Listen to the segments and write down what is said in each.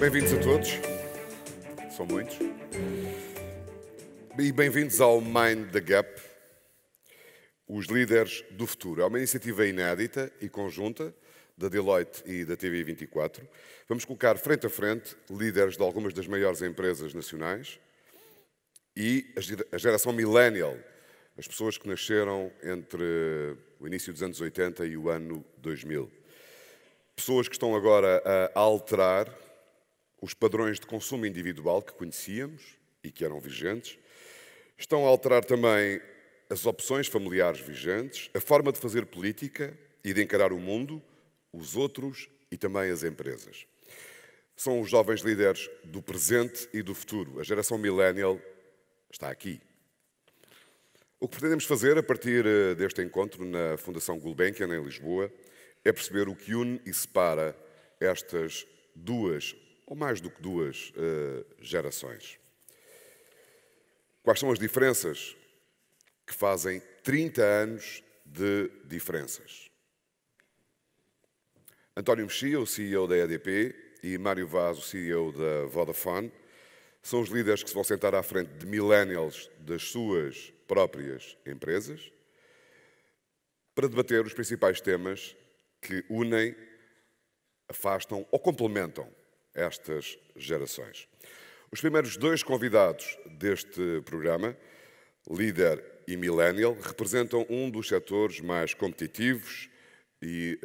Bem-vindos a todos. São muitos. E bem-vindos ao Mind the Gap, os líderes do futuro. É uma iniciativa inédita e conjunta da Deloitte e da TV24. Vamos colocar frente a frente líderes de algumas das maiores empresas nacionais e a geração millennial, as pessoas que nasceram entre o início dos anos 80 e o ano 2000. Pessoas que estão agora a alterar os padrões de consumo individual que conhecíamos e que eram vigentes. Estão a alterar também as opções familiares vigentes, a forma de fazer política e de encarar o mundo, os outros e também as empresas. São os jovens líderes do presente e do futuro. A geração millennial está aqui. O que pretendemos fazer a partir deste encontro na Fundação Gulbenkian, em Lisboa, é perceber o que une e separa estas duas, ou mais do que duas, gerações. Quais são as diferenças que fazem 30 anos de diferenças? António Mexia, o CEO da EDP, e Mário Vaz, o CEO da Vodafone, são os líderes que se vão sentar à frente de millennials das suas próprias empresas para debater os principais temas que unem, afastam ou complementam estas gerações. Os primeiros dois convidados deste programa, líder e millennial, representam um dos setores mais competitivos e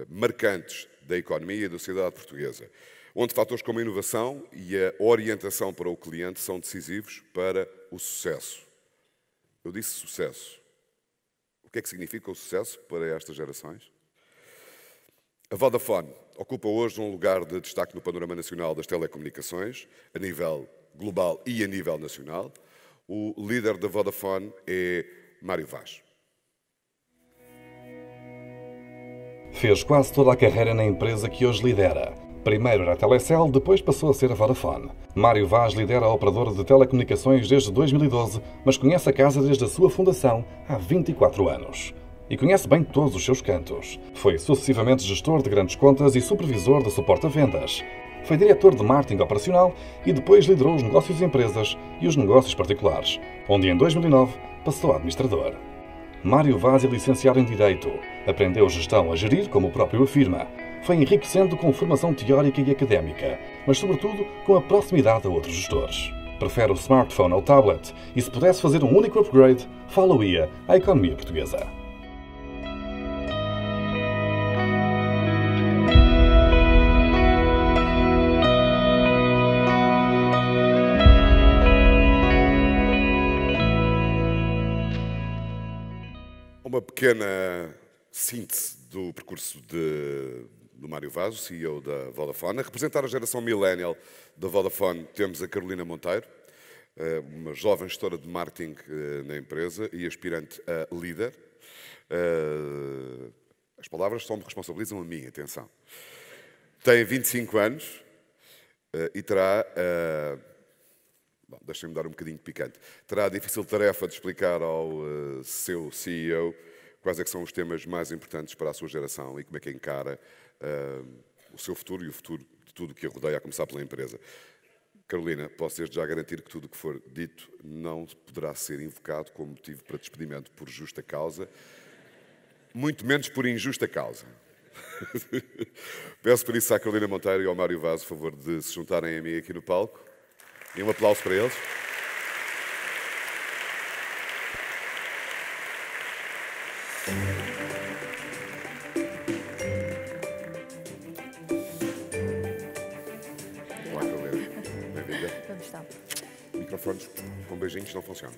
marcantes da economia e da sociedade portuguesa, onde fatores como a inovação e a orientação para o cliente são decisivos para o sucesso. Eu disse sucesso. O que é que significa o sucesso para estas gerações? A Vodafone ocupa hoje um lugar de destaque no panorama nacional das telecomunicações, a nível global e a nível nacional. O líder da Vodafone é Mário Vaz. Fez quase toda a carreira na empresa que hoje lidera. Primeiro era a Telecel, depois passou a ser a Vodafone. Mário Vaz lidera a operadora de telecomunicações desde 2012, mas conhece a casa desde a sua fundação há 24 anos. E conhece bem todos os seus cantos. Foi sucessivamente gestor de grandes contas e supervisor de suporte a vendas. Foi diretor de marketing operacional e depois liderou os negócios de empresas e os negócios particulares, onde em 2009 passou a administrador. Mário Vaz é licenciado em Direito. Aprendeu gestão a gerir, como o próprio afirma. Foi enriquecendo com formação teórica e académica, mas sobretudo com a proximidade a outros gestores. Prefere o smartphone ao tablet e se pudesse fazer um único upgrade, falo-ia à economia portuguesa. Uma pequena síntese do percurso do Mário Vaz, o CEO da Vodafone. A representar a geração millennial da Vodafone temos a Carolina Monteiro, uma jovem gestora de marketing na empresa e aspirante a líder. As palavras só me responsabilizam a mim, atenção. Tem 25 anos e terá... Bom, deixem-me dar um bocadinho de picante. Terá a difícil tarefa de explicar ao seu CEO quais é que são os temas mais importantes para a sua geração e como é que encara o seu futuro e o futuro de tudo o que a rodeia, a começar pela empresa. Carolina, posso desde já garantir que tudo o que for dito não poderá ser invocado como motivo para despedimento por justa causa, muito menos por injusta causa. Peço por isso à Carolina Monteiro e ao Mário Vaz o favor de se juntarem a mim aqui no palco. E um aplauso para eles. Olá, Carolina. Bem-vinda. Como está? Microfones com beijinhos não funcionam.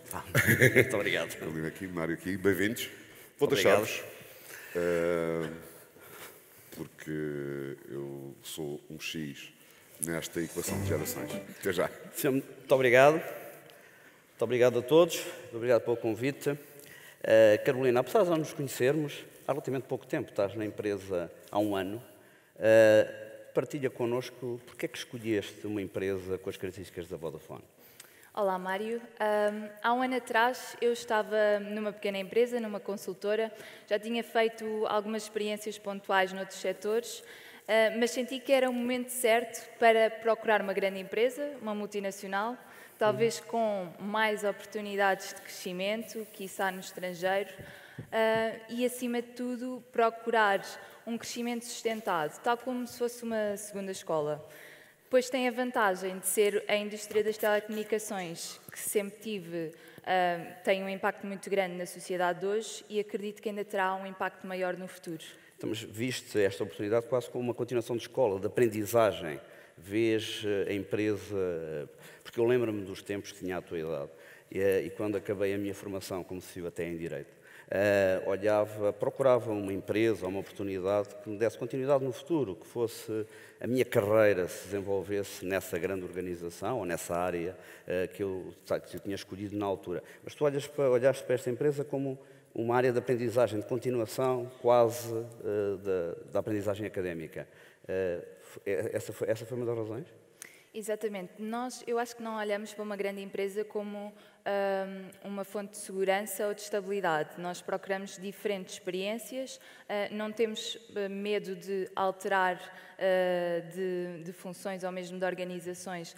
Muito obrigado. Carolina aqui, Mário aqui. Bem-vindos. Vou Obrigado. deixar-vos, porque eu sou um X nesta equação de gerações. Até já. Muito obrigado. Muito obrigado a todos. Obrigado pelo convite. Carolina, apesar de não nos conhecermos, há relativamente pouco tempo, estás na empresa há um ano, partilha connosco porque é que escolheste uma empresa com as características da Vodafone. Olá, Mário. Há um ano atrás eu estava numa pequena empresa, numa consultora, já tinha feito algumas experiências pontuais noutros setores Mas senti que era o momento certo para procurar uma grande empresa, uma multinacional, talvez com mais oportunidades de crescimento, quiçá no estrangeiro, e, acima de tudo, procurar um crescimento sustentado, tal como se fosse uma segunda escola. Pois tem a vantagem de ser a indústria das telecomunicações, que sempre tive, tem um impacto muito grande na sociedade de hoje e acredito que ainda terá um impacto maior no futuro. Então, mas viste esta oportunidade quase como uma continuação de escola, de aprendizagem. Vês a empresa... Porque eu lembro-me dos tempos que tinha a tua idade e quando acabei a minha formação, como se viu até em Direito, procurava uma empresa, uma oportunidade que me desse continuidade no futuro, que fosse a minha carreira se desenvolvesse nessa grande organização ou nessa área que eu tinha escolhido na altura. Mas tu olhaste para esta empresa como uma área de aprendizagem, de continuação quase da aprendizagem académica. Essa foi uma das razões? Exatamente. Eu acho que não olhamos para uma grande empresa como uma fonte de segurança ou de estabilidade. Nós procuramos diferentes experiências, não temos medo de alterar de funções ou mesmo de organizações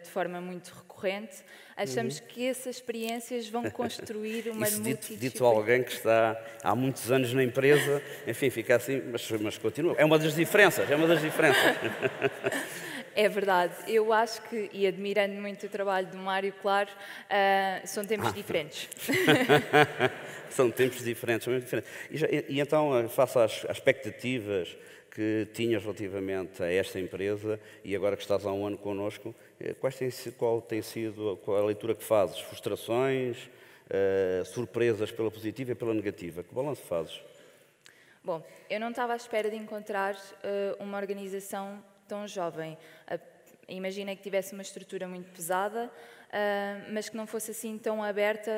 de forma muito recorrente. Achamos que essas experiências vão construir uma multidisciplina. Dito a alguém que está há muitos anos na empresa, enfim, fica assim, mas continua. É uma das diferenças. É verdade. Eu acho que, e admirando muito o trabalho do Mário, claro, são tempos diferentes. São tempos diferentes, muito diferentes. E então, face às expectativas que tinhas relativamente a esta empresa e agora que estás há um ano connosco, qual tem sido a leitura que fazes? Frustrações, surpresas pela positiva e pela negativa? Que balanço fazes? Bom, eu não estava à espera de encontrar uma organização tão jovem. Imagina que tivesse uma estrutura muito pesada, mas que não fosse assim tão aberta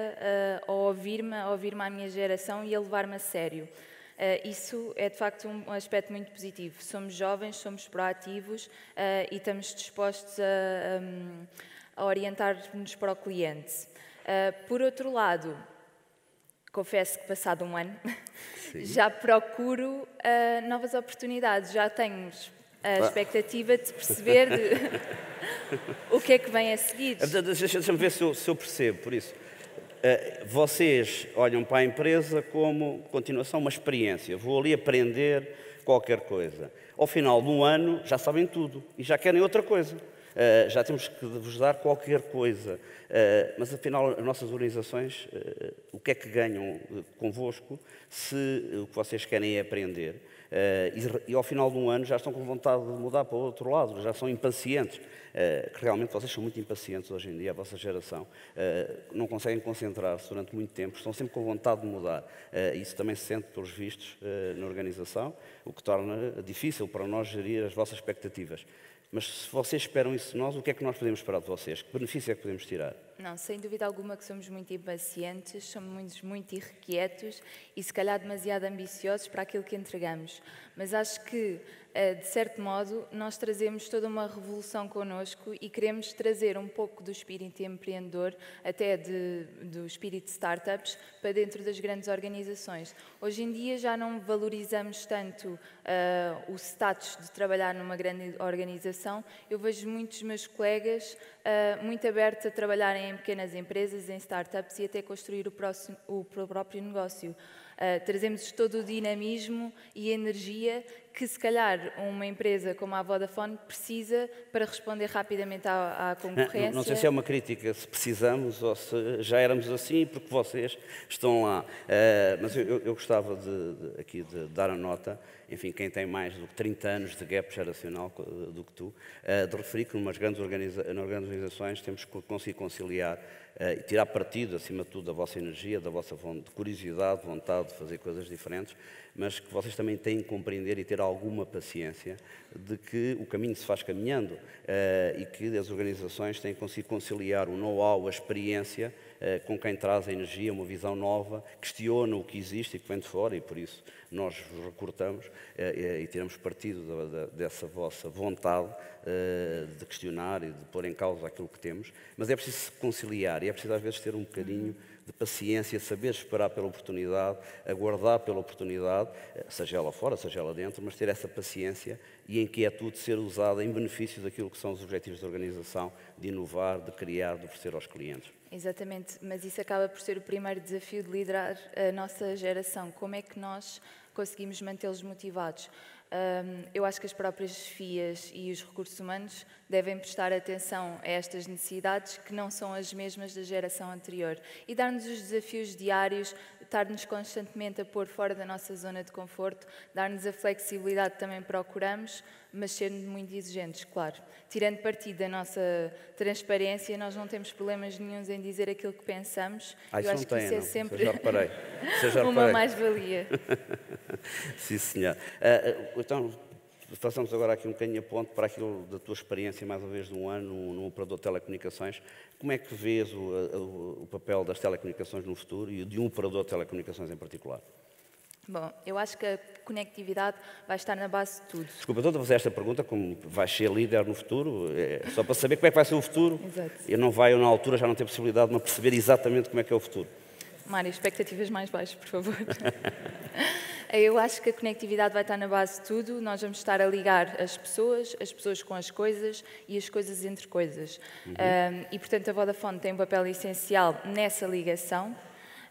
a ouvir-me à minha geração e a levar-me a sério. Isso é, de facto, um aspecto muito positivo. Somos jovens, somos proativos e estamos dispostos a orientar-nos para o cliente. Por outro lado, confesso que, passado um ano, já procuro novas oportunidades, já tenho a expectativa de perceber o que é que vem a seguir. Deixa-me ver se eu percebo, por isso. Vocês olham para a empresa como continuação, uma experiência. Vou ali aprender qualquer coisa. Ao final de um ano, já sabem tudo e já querem outra coisa. Já temos que vos dar qualquer coisa. Mas, afinal, as nossas organizações, o que é que ganham convosco se o que vocês querem é aprender? E ao final de um ano já estão com vontade de mudar para o outro lado, já são impacientes. Que realmente vocês são muito impacientes hoje em dia, a vossa geração. Não conseguem concentrar-se durante muito tempo, estão sempre com vontade de mudar. Isso também se sente, pelos vistos, na organização, o que torna difícil para nós gerir as vossas expectativas. Mas se vocês esperam isso de nós, o que é que nós podemos esperar de vocês? Que benefício é que podemos tirar? Não, sem dúvida alguma que somos muito impacientes, somos muito irrequietos e se calhar demasiado ambiciosos para aquilo que entregamos. Mas acho que, de certo modo, nós trazemos toda uma revolução connosco e queremos trazer um pouco do espírito empreendedor, até do espírito de startups, para dentro das grandes organizações. Hoje em dia já não valorizamos tanto o status de trabalhar numa grande organização. Eu vejo muitos meus colegas muito abertos a trabalharem em pequenas empresas, em startups e até construir o próprio negócio. Trazemos todo o dinamismo e energia que, se calhar, uma empresa como a Vodafone precisa para responder rapidamente à concorrência. Não sei se é uma crítica, se precisamos ou se já éramos assim porque vocês estão lá. Mas eu gostava aqui de dar a nota, enfim, quem tem mais do que 30 anos de gap geracional do que tu, de referir que nas grandes organizações temos que conseguir conciliar e tirar partido, acima de tudo, da vossa energia, da vossa curiosidade, vontade de fazer coisas diferentes, mas que vocês também têm que compreender e ter alguma paciência de que o caminho se faz caminhando e que as organizações têm que conseguir conciliar o know-how, a experiência, com quem traz a energia, uma visão nova, questiona o que existe e que vem de fora, e por isso nós vos recortamos e tiramos partido dessa vossa vontade de questionar e de pôr em causa aquilo que temos, mas é preciso conciliar e é preciso às vezes ter um bocadinho de paciência, saber esperar pela oportunidade, aguardar pela oportunidade, seja ela fora, seja ela dentro, mas ter essa paciência e a inquietude de ser usada em benefício daquilo que são os objetivos da organização, de inovar, de criar, de oferecer aos clientes. Exatamente, mas isso acaba por ser o primeiro desafio de liderar a nossa geração. Como é que nós conseguimos mantê-los motivados? Eu acho que as próprias chefias e os recursos humanos devem prestar atenção a estas necessidades que não são as mesmas da geração anterior e dar-nos os desafios diários, estar-nos constantemente a pôr fora da nossa zona de conforto, dar-nos a flexibilidade que também procuramos, mas sendo muito exigentes, claro. Tirando partido da nossa transparência, nós não temos problemas nenhuns em dizer aquilo que pensamos. Eu acho que isso é sempre já reparei. uma mais-valia. Sim, senhor. Então, façamos agora aqui um bocadinho a ponto para aquilo da tua experiência, mais uma vez, de um ano no operador de telecomunicações. Como é que vês o papel das telecomunicações no futuro e de um operador de telecomunicações em particular? Bom, eu acho que a conectividade vai estar na base de tudo. Desculpa, estou a fazer esta pergunta, como vais ser líder no futuro, só para saber como é que vai ser o futuro. Exato. Eu não vai, eu na altura já não tenho possibilidade de me perceber exatamente como é que é o futuro. Mário, expectativas mais baixas, por favor. Eu acho que a conectividade vai estar na base de tudo. Nós vamos estar a ligar as pessoas com as coisas e as coisas entre coisas. E, portanto, a Vodafone tem um papel essencial nessa ligação,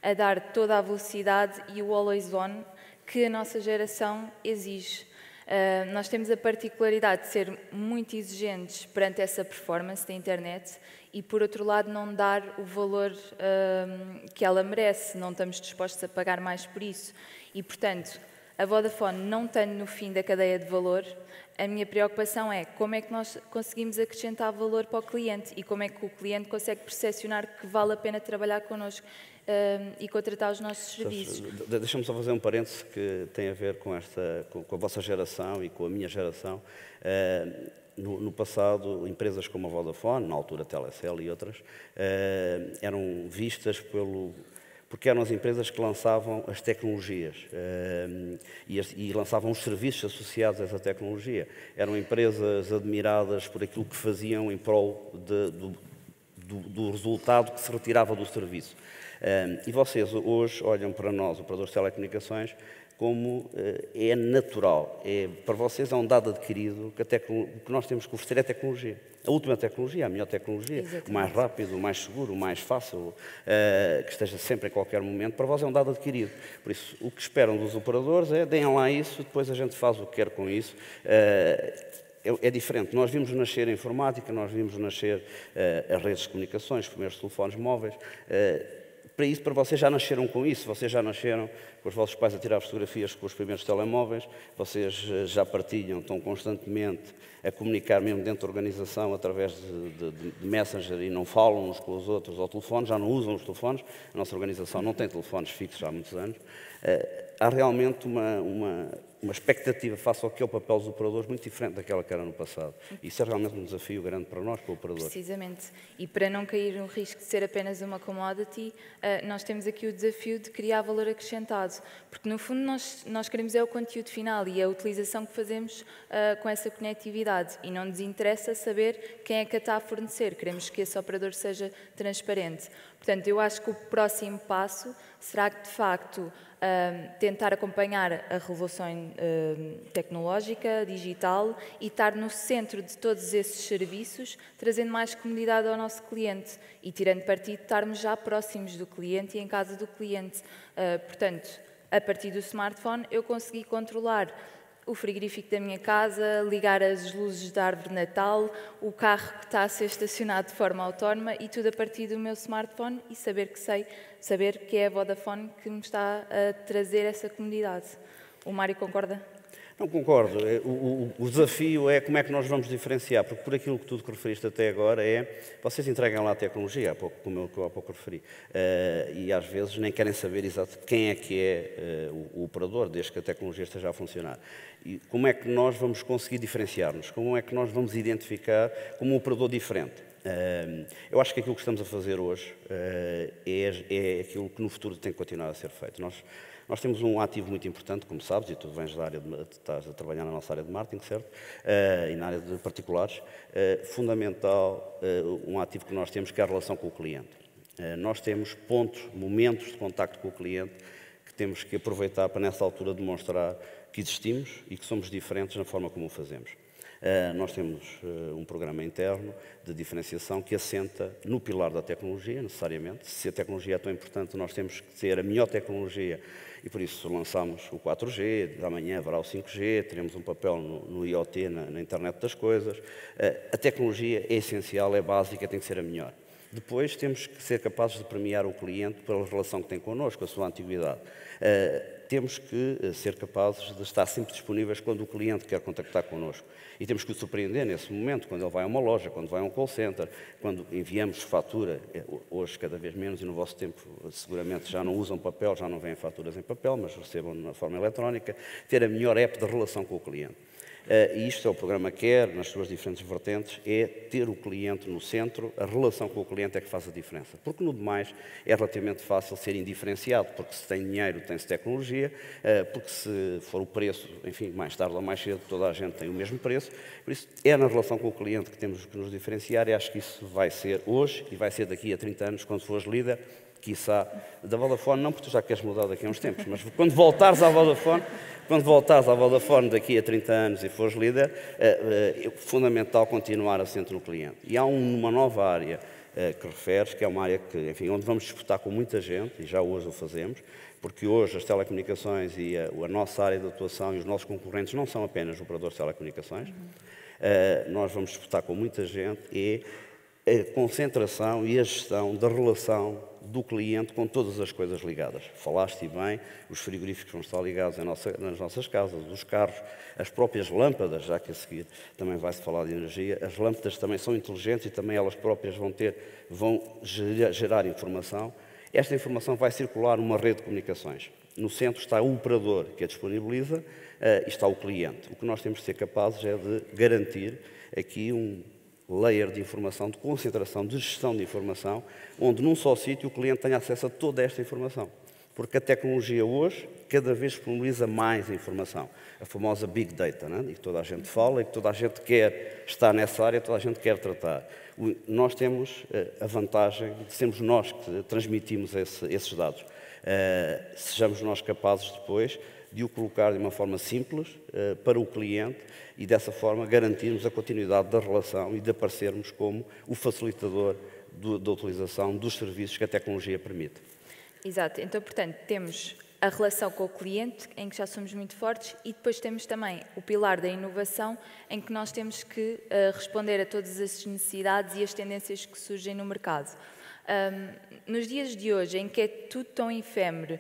a dar toda a velocidade e o always on que a nossa geração exige. Nós temos a particularidade de ser muito exigentes perante essa performance da internet e, por outro lado, não dar o valor que ela merece. Não estamos dispostos a pagar mais por isso. E, portanto, a Vodafone não estando no fim da cadeia de valor, a minha preocupação é como é que nós conseguimos acrescentar valor para o cliente e como é que o cliente consegue percepcionar que vale a pena trabalhar connosco e contratar os nossos serviços. Deixa-me só fazer um parênteses que tem a ver com a vossa geração e com a minha geração. No passado, empresas como a Vodafone, na altura Telecel e outras, eram vistas porque eram as empresas que lançavam as tecnologias e lançavam os serviços associados a essa tecnologia. Eram empresas admiradas por aquilo que faziam em prol do resultado que se retirava do serviço. E vocês hoje olham para nós, operadores de telecomunicações, como é natural. Para vocês é um dado adquirido que o que nós temos que oferecer é tecnologia. A última tecnologia, a melhor tecnologia, exatamente. O mais rápido, o mais seguro, o mais fácil, que esteja sempre em qualquer momento, para vós é um dado adquirido. Por isso, o que esperam dos operadores é deem lá isso, depois a gente faz o que quer com isso. É diferente. Nós vimos nascer a informática, nós vimos nascer as redes de comunicações, os primeiros telefones móveis. Para vocês já nasceram com isso, vocês já nasceram com os vossos pais a tirar fotografias com os primeiros telemóveis, vocês já partilham, estão constantemente a comunicar mesmo dentro da organização através de Messenger e não falam uns com os outros ao telefone, já não usam os telefones, a nossa organização não tem telefones fixos há muitos anos. Há realmente uma expectativa face ao que é o papel dos operadores muito diferente daquela que era no passado. Isso é realmente um desafio grande para nós, para o operador. Precisamente. E para não cair no risco de ser apenas uma commodity, nós temos aqui o desafio de criar valor acrescentado. Porque, no fundo, nós queremos o conteúdo final e a utilização que fazemos com essa conectividade. E não nos interessa saber quem é que a está a fornecer. Queremos que esse operador seja transparente. Portanto, eu acho que o próximo passo será que, de facto, tentar acompanhar a revolução tecnológica, digital e estar no centro de todos esses serviços, trazendo mais comodidade ao nosso cliente e tirando partido de estarmos já próximos do cliente e em casa do cliente. Portanto, a partir do smartphone eu consegui controlar o frigorífico da minha casa, ligar as luzes da árvore de Natal, o carro que está a ser estacionado de forma autónoma e tudo a partir do meu smartphone e saber que é a Vodafone que me está a trazer essa comodidade. O Mário concorda? Não concordo. O desafio é como é que nós vamos diferenciar, porque por aquilo que tu referiste até agora vocês entregam lá a tecnologia, como eu há pouco referi, e às vezes nem querem saber exatamente quem é que é o operador, desde que a tecnologia esteja a funcionar. E como é que nós vamos conseguir diferenciar-nos? Como é que nós vamos identificar como um operador diferente? Eu acho que aquilo que estamos a fazer hoje é aquilo que no futuro tem que continuar a ser feito. Nós temos um ativo muito importante, como sabes, e tu vens da área estás a trabalhar na nossa área de marketing, certo? E na área de particulares, fundamental, um ativo que nós temos que é a relação com o cliente. Nós temos pontos, momentos de contacto com o cliente que temos que aproveitar para, nessa altura, demonstrar que existimos e que somos diferentes na forma como o fazemos. Nós temos um programa interno de diferenciação que assenta no pilar da tecnologia, necessariamente. Se a tecnologia é tão importante, nós temos que ter a melhor tecnologia e, por isso, lançamos o 4G, amanhã haverá o 5G, teremos um papel no IoT, na internet das coisas. A tecnologia é essencial, é básica, tem que ser a melhor. Depois, temos que ser capazes de premiar o cliente pela relação que tem connosco, a sua antiguidade. Temos que ser capazes de estar sempre disponíveis quando o cliente quer contactar connosco. E temos que o surpreender nesse momento, quando ele vai a uma loja, quando vai a um call center, quando enviamos fatura, hoje cada vez menos, e no vosso tempo seguramente já não usam papel, já não vêm faturas em papel, mas recebam na forma eletrónica, ter a melhor app de relação com o cliente. E isto é o programa Care, nas suas diferentes vertentes, é ter o cliente no centro, a relação com o cliente é que faz a diferença. Porque no demais é relativamente fácil ser indiferenciado, porque se tem dinheiro, tem-se tecnologia, porque se for o preço, enfim, mais tarde ou mais cedo, toda a gente tem o mesmo preço. Por isso, é na relação com o cliente que temos que nos diferenciar e acho que isso vai ser hoje e vai ser daqui a 30 anos, quando fores líder, quiçá, da Vodafone, não porque tu já queres mudar daqui a uns tempos, mas quando voltares à Vodafone daqui a 30 anos e fores líder, é fundamental continuar assente no cliente. E há uma nova área que referes, que é uma área que, enfim, onde vamos disputar com muita gente, e já hoje o fazemos, porque hoje as telecomunicações e a nossa área de atuação e os nossos concorrentes não são apenas operadores de telecomunicações, nós vamos disputar com muita gente e a concentração e a gestão da relação do cliente com todas as coisas ligadas. Falaste bem, os frigoríficos vão estar ligados nas nossas casas, os carros, as próprias lâmpadas, já que a seguir também vai-se falar de energia, as lâmpadas também são inteligentes e também elas próprias vão gerar informação. Esta informação vai circular numa rede de comunicações. No centro está o operador que a disponibiliza e está o cliente. O que nós temos de ser capazes é de garantir aqui um layer de informação, de concentração, de gestão de informação, onde num só sítio o cliente tenha acesso a toda esta informação. Porque a tecnologia hoje cada vez disponibiliza mais informação. A famosa Big Data, né? E que toda a gente fala e que toda a gente quer estar nessa área, toda a gente quer tratar. Nós temos a vantagem de sermos nós que transmitimos esses dados. Sejamos nós capazes depois de o colocar de uma forma simples para o cliente e dessa forma garantirmos a continuidade da relação e de aparecermos como o facilitador da utilização dos serviços que a tecnologia permite. Exato. Então, portanto, temos a relação com o cliente, em que já somos muito fortes, e depois temos também o pilar da inovação, em que nós temos que responder a todas as necessidades e as tendências que surgem no mercado. Nos dias de hoje, em que é tudo tão efêmero,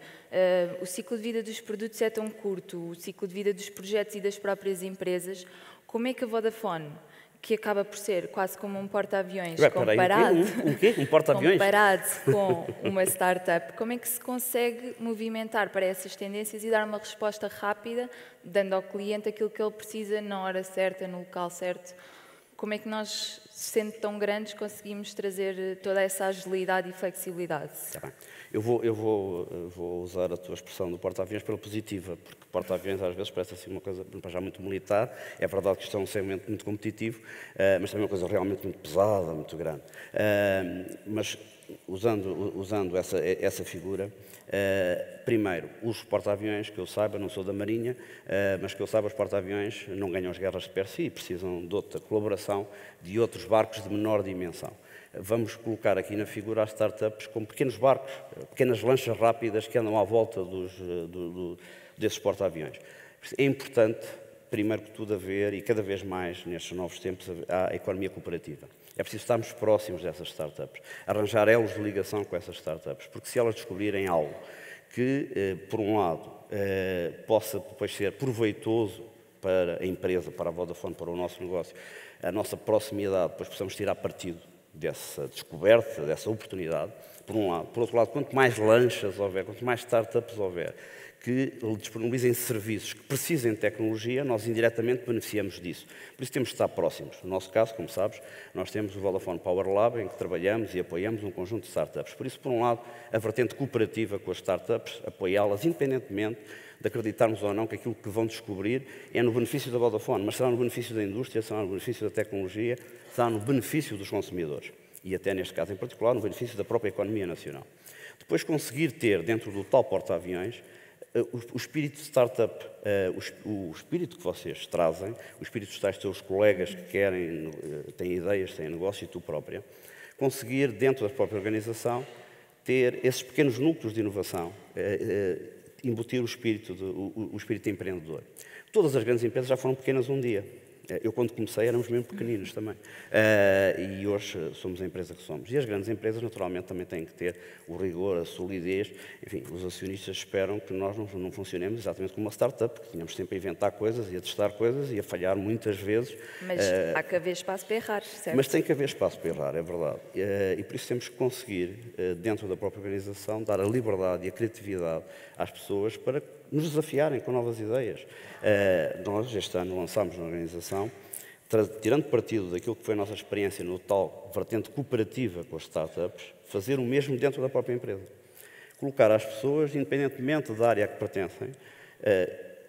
o ciclo de vida dos produtos é tão curto, o ciclo de vida dos projetos e das próprias empresas, como é que a Vodafone, que acaba por ser quase como um porta-aviões comparado, Um porta-aviões? comparado com uma startup, como é que se consegue movimentar para essas tendências e dar uma resposta rápida, dando ao cliente aquilo que ele precisa na hora certa, no local certo? Como é que nós, sendo tão grandes, conseguimos trazer toda essa agilidade e flexibilidade? Tá bem. Eu vou usar a tua expressão do porta-aviões pela positiva, porque porta-aviões às vezes parece assim uma coisa já muito militar. É verdade que isto é um segmento muito competitivo, mas também é uma coisa realmente muito pesada, muito grande. Mas usando essa figura, primeiro, os porta-aviões, que eu saiba, não sou da Marinha, mas que eu saiba, os porta-aviões não ganham as guerras de per si, precisam de outra colaboração de outros barcos de menor dimensão. Vamos colocar aqui na figura as startups como pequenos barcos, pequenas lanchas rápidas que andam à volta desses porta-aviões. É importante, primeiro que tudo, haver, e cada vez mais nestes novos tempos, a economia cooperativa. É preciso estarmos próximos dessas startups, arranjar elos de ligação com essas startups, porque se elas descobrirem algo que, por um lado, possa depois ser proveitoso para a empresa, para a Vodafone, para o nosso negócio, a nossa proximidade, depois possamos tirar partido dessa descoberta, dessa oportunidade, por um lado. Por outro lado, quanto mais lanchas houver, quanto mais startups houver, que disponibilizem serviços que precisem de tecnologia, nós indiretamente beneficiamos disso. Por isso temos de estar próximos. No nosso caso, como sabes, nós temos o Vodafone Power Lab, em que trabalhamos e apoiamos um conjunto de startups. Por isso, por um lado, a vertente cooperativa com as startups, apoiá-las independentemente de acreditarmos ou não que aquilo que vão descobrir é no benefício da Vodafone, mas será no benefício da indústria, será no benefício da tecnologia, será no benefício dos consumidores. e até neste caso em particular, no benefício da própria economia nacional. Depois conseguir ter, dentro do tal porta-aviões, o espírito de startup, o espírito que vocês trazem, o espírito dos tais teus colegas que querem, têm ideias, têm negócio e tu própria, conseguir, dentro da própria organização, ter esses pequenos núcleos de inovação, embutir o espírito empreendedor. Todas as grandes empresas já foram pequenas um dia. Eu, quando comecei, éramos mesmo pequeninos também. E hoje somos a empresa que somos. E as grandes empresas, naturalmente, também têm que ter o rigor, a solidez. Enfim, os acionistas esperam que nós não funcionemos exatamente como uma startup, que tínhamos sempre a inventar coisas e a testar coisas e a falhar muitas vezes. Mas há que haver espaço para errar, certo? Mas tem que haver espaço para errar, é verdade. E por isso temos que conseguir, dentro da própria organização, dar a liberdade e a criatividade às pessoas para nos desafiarem com novas ideias. Nós, este ano, lançámos na organização, tirando partido daquilo que foi a nossa experiência no tal vertente cooperativa com as startups, fazer o mesmo dentro da própria empresa. Colocar as pessoas, independentemente da área a que pertencem,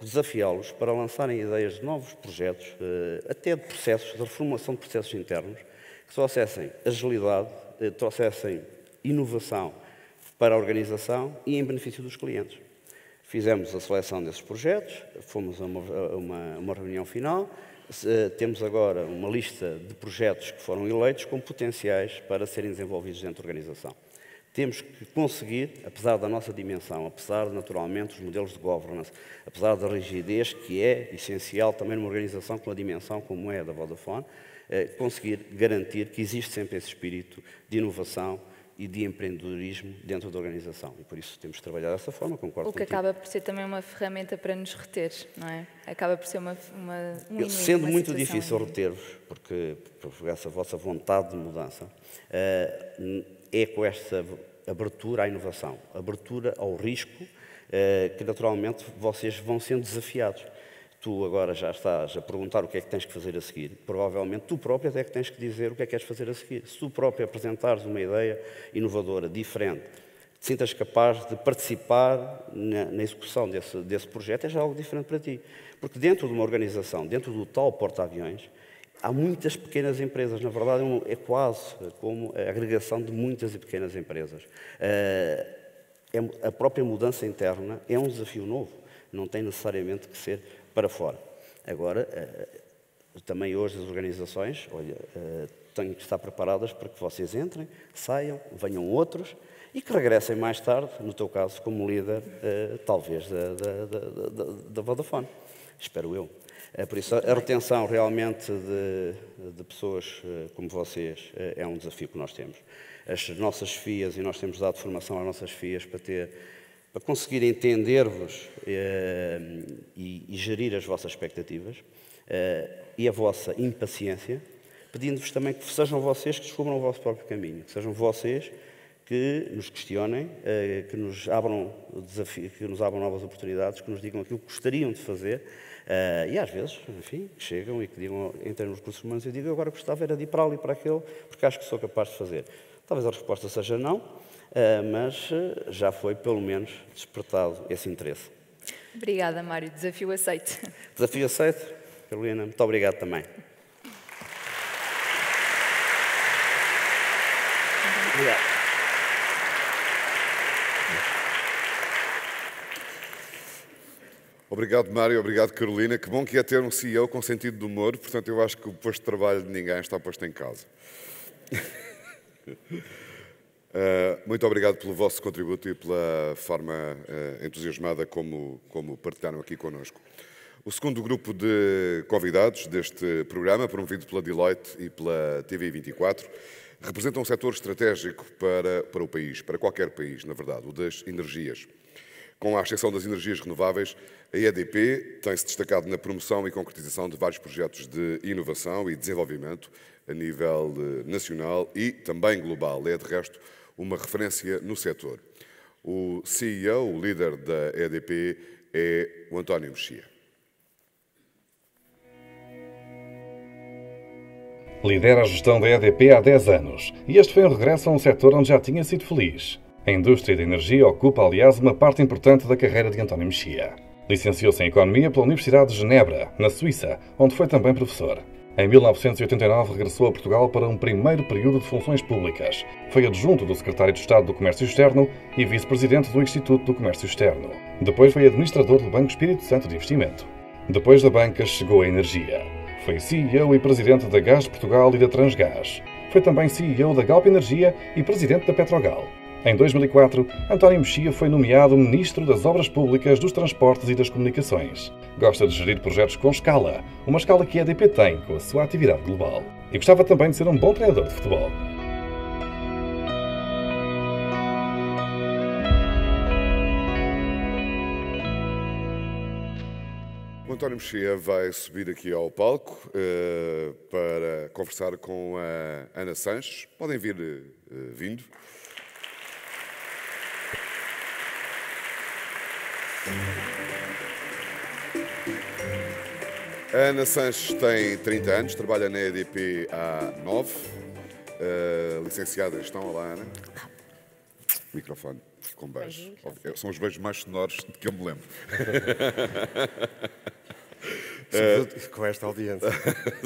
desafiá-los para lançarem ideias de novos projetos, até de processos, de reformulação de processos internos, que trouxessem agilidade, trouxessem inovação para a organização e em benefício dos clientes. Fizemos a seleção desses projetos, fomos a uma reunião final, temos agora uma lista de projetos que foram eleitos como potenciais para serem desenvolvidos dentro da organização. Temos que conseguir, apesar da nossa dimensão, apesar, naturalmente, dos modelos de governance, apesar da rigidez, que é essencial também numa organização com a dimensão como é a da Vodafone, conseguir garantir que existe sempre esse espírito de inovação e de empreendedorismo dentro da organização. E por isso temos de trabalhar dessa forma, concordo contigo. O que acaba por ser também uma ferramenta para nos reter, não é? Acaba por ser sendo muito difícil reter-vos, porque por essa vossa vontade de mudança, é com esta abertura à inovação, abertura ao risco, que naturalmente vocês vão sendo desafiados. Tu agora já estás a perguntar o que é que tens que fazer a seguir. Provavelmente tu próprio até que tens que dizer o que é que queres fazer a seguir. Se tu próprio apresentares uma ideia inovadora, diferente, te sintas capaz de participar na execução desse projeto, é já algo diferente para ti. Porque dentro de uma organização, dentro do tal porta-aviões, há muitas pequenas empresas. Na verdade, é quase como a agregação de muitas e pequenas empresas. A própria mudança interna é um desafio novo. Não tem necessariamente que ser para fora. Agora, também hoje as organizações, têm que estar preparadas para que vocês entrem, saiam, venham outros e que regressem mais tarde, no teu caso, como líder, talvez, da Vodafone. Espero eu. Por isso, a retenção realmente de pessoas como vocês é um desafio que nós temos. As nossas FIAs, e nós temos dado formação às nossas FIAs para conseguir entender-vos e gerir as vossas expectativas e a vossa impaciência, pedindo-vos também que sejam vocês que descubram o vosso próprio caminho, que sejam vocês que nos questionem, que nos abram desafios, que nos abram novas oportunidades, que nos digam aquilo que gostariam de fazer e às vezes, enfim, que chegam e que digam, entrem nos recursos humanos e digam, eu agora gostava era de ir para ali, para aquele, porque acho que sou capaz de fazer. Talvez a resposta seja não, mas já foi, pelo menos, despertado esse interesse. Obrigada, Mário. Desafio aceito. Desafio aceito. Carolina, muito obrigado também. Obrigado. Obrigado, Mário. Obrigado, Carolina. Que bom que é ter um CEO com sentido de humor. Portanto, eu acho que o posto de trabalho de ninguém está posto em causa. Muito obrigado pelo vosso contributo e pela forma entusiasmada como partilharam aqui connosco. O segundo grupo de convidados deste programa, promovido pela Deloitte e pela TV24, representa um setor estratégico para o país, para qualquer país, na verdade, o das energias. Com a exceção das energias renováveis, a EDP tem-se destacado na promoção e concretização de vários projetos de inovação e desenvolvimento a nível nacional e também global. É, de resto, uma referência no setor. O CEO, o líder da EDP, é o António Mexia. Lidera a gestão da EDP há 10 anos e este foi um regresso a um setor onde já tinha sido feliz. A indústria da energia ocupa, aliás, uma parte importante da carreira de António Mexia. Licenciou-se em Economia pela Universidade de Genebra, na Suíça, onde foi também professor. Em 1989 regressou a Portugal para um primeiro período de funções públicas. Foi adjunto do Secretário de Estado do Comércio Externo e vice-presidente do Instituto do Comércio Externo. Depois foi administrador do Banco Espírito Santo de Investimento. Depois da banca chegou a energia. Foi CEO e presidente da Gás de Portugal e da Transgás. Foi também CEO da Galp Energia e presidente da Petrogal. Em 2004, António Mexia foi nomeado Ministro das Obras Públicas, dos Transportes e das Comunicações. Gosta de gerir projetos com escala, uma escala que a EDP tem com a sua atividade global. E gostava também de ser um bom treinador de futebol. O António Mexia vai subir aqui ao palco para conversar com a Ana Sanches. Podem vir vindo. A Ana Sanches tem 30 anos, trabalha na EDP há 9. Licenciada estão, olá Ana. Microfone com beijo. São os beijos mais sonoros de que eu me lembro. Com esta audiência.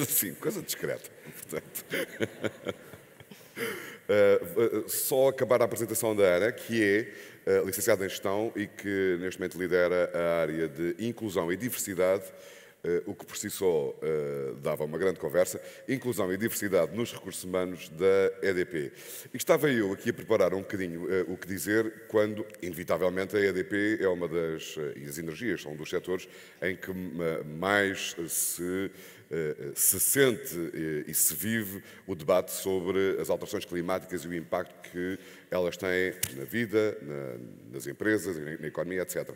Sim, coisa discreta. Portanto. Só acabar a apresentação da Ana, que é licenciada em Gestão e que neste momento lidera a área de Inclusão e Diversidade, o que por si só dava uma grande conversa, Inclusão e Diversidade nos Recursos Humanos da EDP. E estava eu aqui a preparar um bocadinho o que dizer quando, inevitavelmente, a EDP é uma e as energias são um dos setores em que mais se sente e se vive o debate sobre as alterações climáticas e o impacto que elas têm na vida, nas empresas, na economia, etc.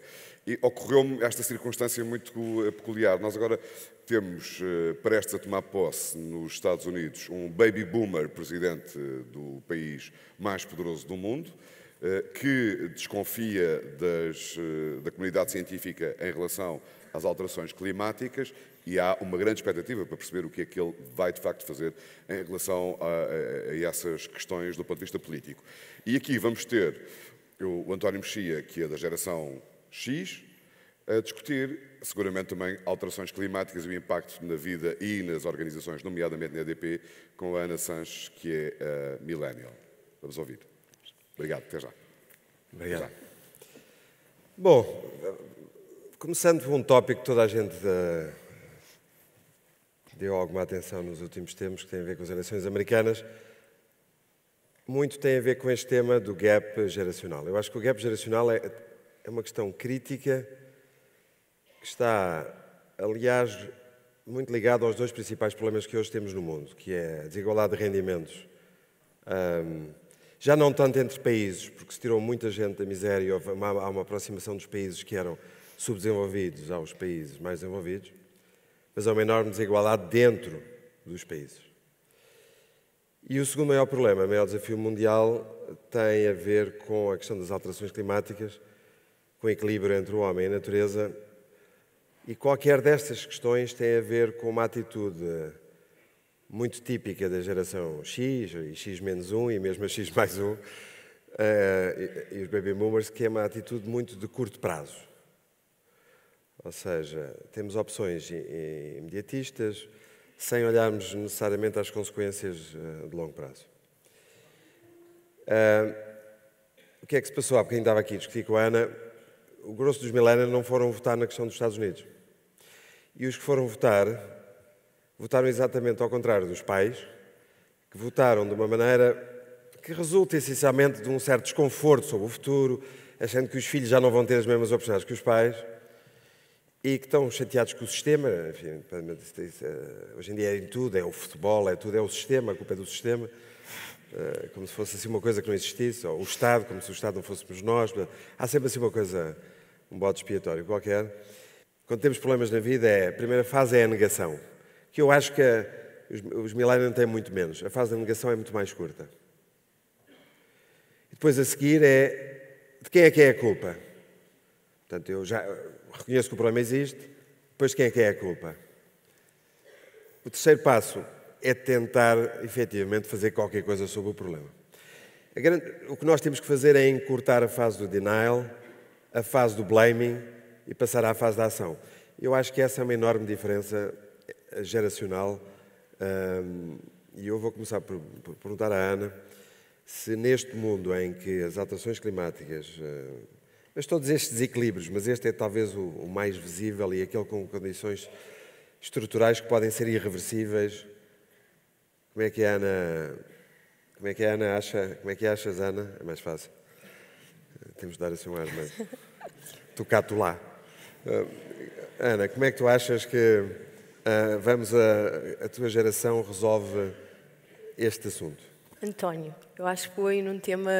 E ocorreu-me esta circunstância muito peculiar. Nós agora temos prestes a tomar posse nos Estados Unidos um baby boomer presidente do país mais poderoso do mundo, que desconfia da comunidade científica em relação às alterações climáticas e há uma grande expectativa para perceber o que é que ele vai de facto fazer em relação a essas questões do ponto de vista político. E aqui vamos ter o António Mexia, que é da geração X, a discutir seguramente também alterações climáticas e o impacto na vida e nas organizações, nomeadamente na EDP, com a Ana Sanches, que é a Millennial. Vamos ouvir. Obrigado, até já. Obrigado. Até já. Bom, começando por um tópico que toda a gente deu alguma atenção nos últimos tempos, que tem a ver com as eleições americanas, muito tem a ver com este tema do gap geracional. Eu acho que o gap geracional é uma questão crítica que está, aliás, muito ligado aos dois principais problemas que hoje temos no mundo, que é a desigualdade de rendimentos. Já não tanto entre países, porque se tirou muita gente da miséria, há uma aproximação dos países que eram subdesenvolvidos aos países mais desenvolvidos, mas há uma enorme desigualdade dentro dos países. E o segundo maior problema, o maior desafio mundial, tem a ver com a questão das alterações climáticas, com o equilíbrio entre o homem e a natureza, e qualquer destas questões tem a ver com uma atitude muito típica da geração X, e X-1, e mesmo a X+1, e os baby boomers, que é uma atitude muito de curto prazo. Ou seja, temos opções imediatistas, sem olharmos necessariamente às consequências de longo prazo. O que é que se passou? Há bocadinho estava aqui a discutir com a Ana. O grosso dos millennials não foram votar na questão dos Estados Unidos. E os que foram votar, votaram exatamente ao contrário dos pais, que votaram de uma maneira que resulta essencialmente de um certo desconforto sobre o futuro, achando que os filhos já não vão ter as mesmas oportunidades que os pais, e que estão chateados com o sistema. Enfim, hoje em dia é em tudo, é o futebol, é tudo, é o sistema, a culpa é do sistema, como se fosse assim uma coisa que não existisse, ou o Estado, como se o Estado não fôssemos nós. Há sempre assim uma coisa, um bode expiatório qualquer. Quando temos problemas na vida, a primeira fase é a negação, que eu acho que os millennials têm muito menos. A fase da negação é muito mais curta. E depois a seguir de quem é a culpa? Portanto, eu já reconheço que o problema existe, depois quem é a culpa? O terceiro passo é tentar, efetivamente, fazer qualquer coisa sobre o problema. O que nós temos que fazer é encurtar a fase do denial, a fase do blaming e passar à fase da ação. Eu acho que essa é uma enorme diferença geracional E eu vou começar por perguntar à Ana se neste mundo em que as alterações climáticas, mas todos estes desequilíbrios, mas este é talvez o mais visível e aquele com condições estruturais que podem ser irreversíveis, como é que a Ana acha, como é que achas, Ana? É mais fácil. Temos de dar assim um ar, mas tu cá, tu lá. Ana, como é que tu achas que a tua geração resolve este assunto? António, eu acho que foi num tema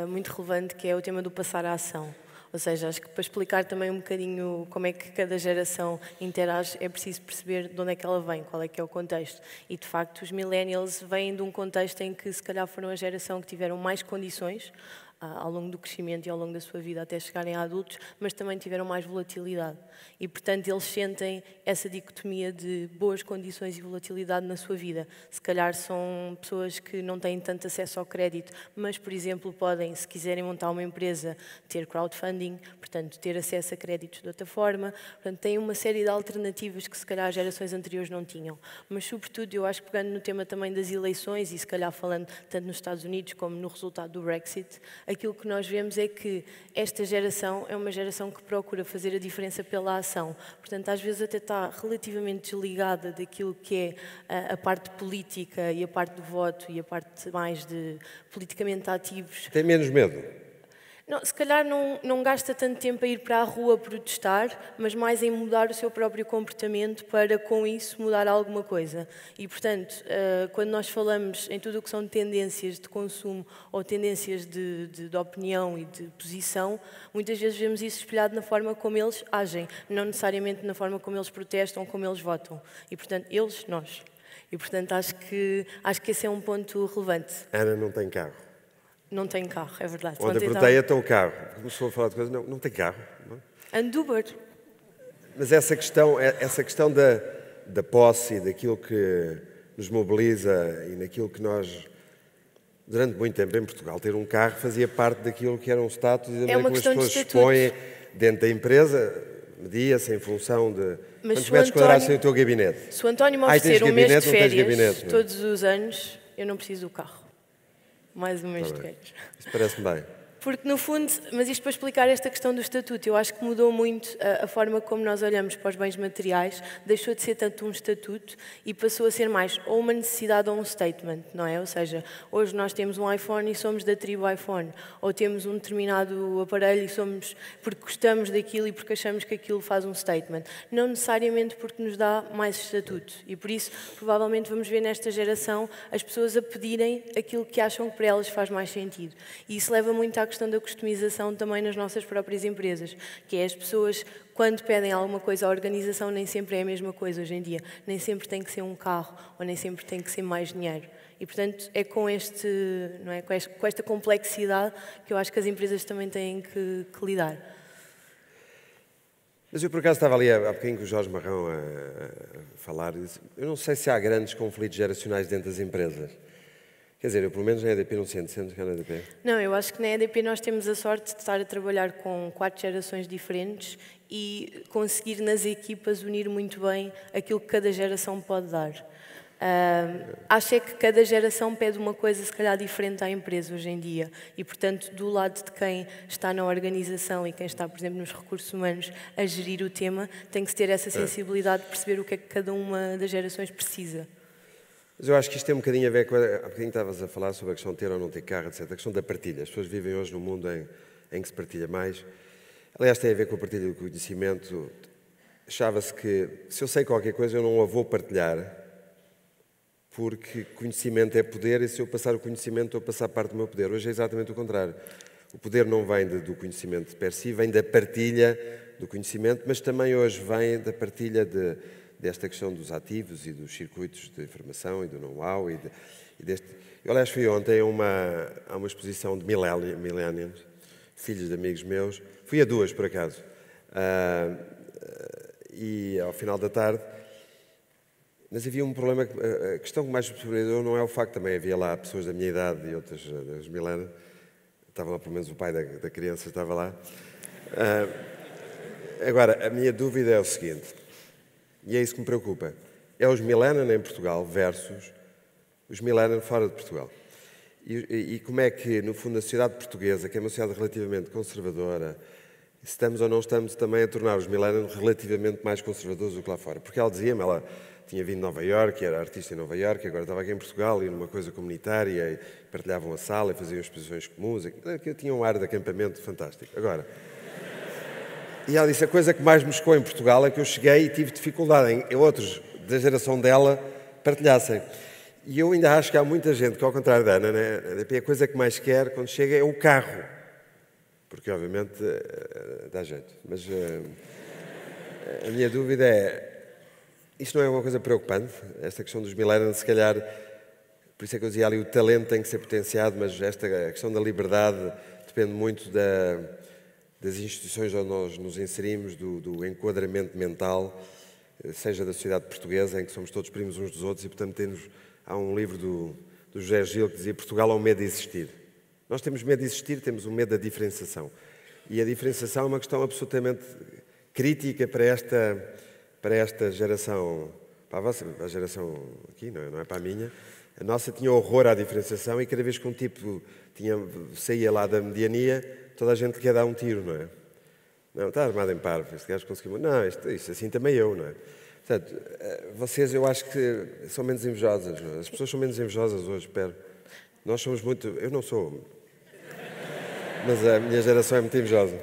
muito relevante, que é o tema do passar à ação. Ou seja, acho que para explicar também um bocadinho como é que cada geração interage, é preciso perceber de onde é que ela vem, qual é que é o contexto. E, de facto, os millennials vêm de um contexto em que, se calhar, foram a geração que tiveram mais condições ao longo do crescimento e ao longo da sua vida até chegarem a adultos, mas também tiveram mais volatilidade. E, portanto, eles sentem essa dicotomia de boas condições e volatilidade na sua vida. Se calhar são pessoas que não têm tanto acesso ao crédito, mas, por exemplo, podem, se quiserem montar uma empresa, ter crowdfunding, portanto, ter acesso a créditos de outra forma. Portanto, têm uma série de alternativas que, se calhar, as gerações anteriores não tinham. Mas, sobretudo, eu acho que pegando no tema também das eleições e, se calhar, falando tanto nos Estados Unidos como no resultado do Brexit, aquilo que nós vemos é que esta geração é uma geração que procura fazer a diferença pela ação. Portanto, às vezes até está relativamente desligada daquilo que é a parte política e a parte do voto e a parte mais de politicamente ativos. Tem menos medo? Não, se calhar não gasta tanto tempo a ir para a rua protestar, mas mais em mudar o seu próprio comportamento para, com isso, mudar alguma coisa. E, portanto, quando nós falamos em tudo o que são tendências de consumo ou tendências de opinião e de posição, muitas vezes vemos isso espelhado na forma como eles agem, não necessariamente na forma como eles protestam, como eles votam. E, portanto, eles, nós. E, portanto, acho que esse é um ponto relevante. Ana não tem carro. Não tem carro, é verdade. Ontem perguntei até o carro. Começou a falar de coisas. Não tem carro. Ando Uber. Mas essa questão da posse e daquilo que nos mobiliza e naquilo que nós, durante muito tempo em Portugal, ter um carro fazia parte daquilo que era um status e da maneira como as pessoas se expõem dentro da empresa, media-se em função de quantos metros quadrados tem o teu gabinete. Se o António me oferecer um mês de férias todos os anos, eu não preciso do carro. Mais um mês de férias. Isso parece-me bem. Porque, no fundo, mas isto para explicar esta questão do estatuto, eu acho que mudou muito a forma como nós olhamos para os bens materiais, deixou de ser tanto um estatuto e passou a ser mais ou uma necessidade ou um statement, não é? Ou seja, hoje nós temos um iPhone e somos da tribo iPhone, ou temos um determinado aparelho e somos porque gostamos daquilo e porque achamos que aquilo faz um statement. Não necessariamente porque nos dá mais estatuto. E por isso, provavelmente, vamos ver nesta geração as pessoas a pedirem aquilo que acham que para elas faz mais sentido. E isso leva muito à questão da customização também nas nossas próprias empresas, que é as pessoas, quando pedem alguma coisa à organização, nem sempre é a mesma coisa hoje em dia. Nem sempre tem que ser um carro, ou nem sempre tem que ser mais dinheiro. E, portanto, é com esta complexidade que eu acho que as empresas também têm que lidar. Mas eu, por acaso, estava ali há bocadinho com o Jorge Marrão a falar, e disse, eu não sei se há grandes conflitos geracionais dentro das empresas. Quer dizer, eu pelo menos na EDP não sinto que na EDP. Não, eu acho que na EDP nós temos a sorte de estar a trabalhar com 4 gerações diferentes e conseguir nas equipas unir muito bem aquilo que cada geração pode dar. Acho é que cada geração pede uma coisa se calhar diferente à empresa hoje em dia e, portanto, do lado de quem está na organização e quem está, por exemplo, nos recursos humanos a gerir o tema, tem que se ter essa sensibilidade de perceber o que é que cada uma das gerações precisa. Mas eu acho que isto tem um bocadinho a ver com... Há bocadinho estavas a falar sobre a questão de ter ou não ter carro, etc. A questão da partilha. As pessoas vivem hoje num mundo em que se partilha mais. Aliás, tem a ver com a partilha do conhecimento. Achava-se que, se eu sei qualquer coisa, eu não a vou partilhar, porque conhecimento é poder, e se eu passar o conhecimento, estou a passar parte do meu poder. Hoje é exatamente o contrário. O poder não vem do conhecimento per si, vem da partilha do conhecimento, mas também hoje vem da partilha desta questão dos ativos e dos circuitos de informação e do know-how. Eu, aliás, fui ontem a uma exposição de millennials, filhos de amigos meus. Fui a 2, por acaso. E ao final da tarde... Mas havia um problema, a questão que mais me surpreendeu não é o facto, também havia lá pessoas da minha idade e outras das millennials, estava lá pelo menos o pai da criança, estava lá. Agora, a minha dúvida é o seguinte, e é isso que me preocupa. É os millennials em Portugal versus os millennials fora de Portugal. E como é que, no fundo, a sociedade portuguesa, que é uma sociedade relativamente conservadora, estamos ou não estamos também a tornar os millennials relativamente mais conservadores do que lá fora. Porque ela dizia-me, ela tinha vindo de Nova Iorque, era artista em Nova Iorque, agora estava aqui em Portugal e numa coisa comunitária, e partilhavam a sala e faziam exposições comuns, que tinha um ar de acampamento fantástico. Agora, e ela disse, a coisa que mais me chocou em Portugal é que eu cheguei e tive dificuldade em outros da geração dela partilhassem. E eu ainda acho que há muita gente que, ao contrário da Ana, né, a coisa que mais quer quando chega é o carro. Porque, obviamente, dá jeito. Mas a minha dúvida é, isto não é uma coisa preocupante? Esta questão dos millennials, se calhar, por isso é que eu dizia ali, o talento tem que ser potenciado, mas a questão da liberdade depende muito das instituições onde nós nos inserimos, do enquadramento mental, seja da sociedade portuguesa, em que somos todos primos uns dos outros, e, portanto, há um livro do José Gil que dizia Portugal há um medo de existir. Nós temos medo de existir, temos o medo da diferenciação. E a diferenciação é uma questão absolutamente crítica para esta geração, para a geração aqui, não é para a minha. A nossa tinha horror à diferenciação e cada vez que um tipo saía lá da mediania, toda a gente quer dar um tiro, não é? Não, está armado em parvo, este gajo conseguiu... Não, isto assim também eu, não é? Portanto, vocês eu acho que são menos invejosas, não é? As pessoas são menos invejosas hoje, espero. Nós somos muito... Eu não sou... Mas a minha geração é muito invejosa.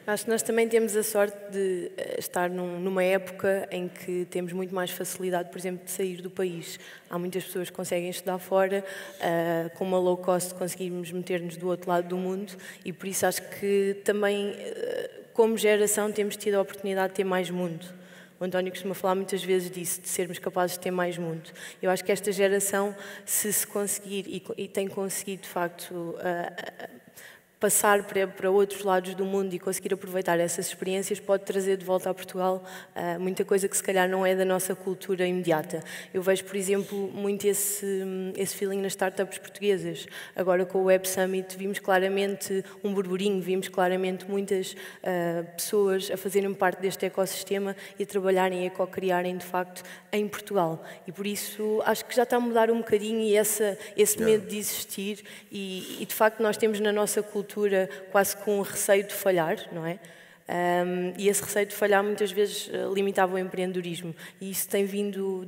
Acho que nós também temos a sorte de estar numa época em que temos muito mais facilidade, por exemplo, de sair do país. Há muitas pessoas que conseguem estudar fora, com uma low cost conseguimos meter-nos do outro lado do mundo e por isso acho que também, como geração, temos tido a oportunidade de ter mais mundo. O António costuma falar muitas vezes disso, de sermos capazes de ter mais mundo. Eu acho que esta geração, se conseguir, e tem conseguido, de facto, passar para outros lados do mundo e conseguir aproveitar essas experiências pode trazer de volta a Portugal muita coisa que se calhar não é da nossa cultura imediata. Eu vejo, por exemplo, muito esse feeling nas startups portuguesas. Agora com o Web Summit vimos claramente um burburinho, vimos claramente muitas pessoas a fazerem parte deste ecossistema e a trabalharem e a co-criarem de facto em Portugal. E por isso acho que já está a mudar um bocadinho e esse medo de existir e de facto nós temos na nossa cultura quase com um receio de falhar, não é? E esse receio de falhar muitas vezes limitava o empreendedorismo. E isso tem vindo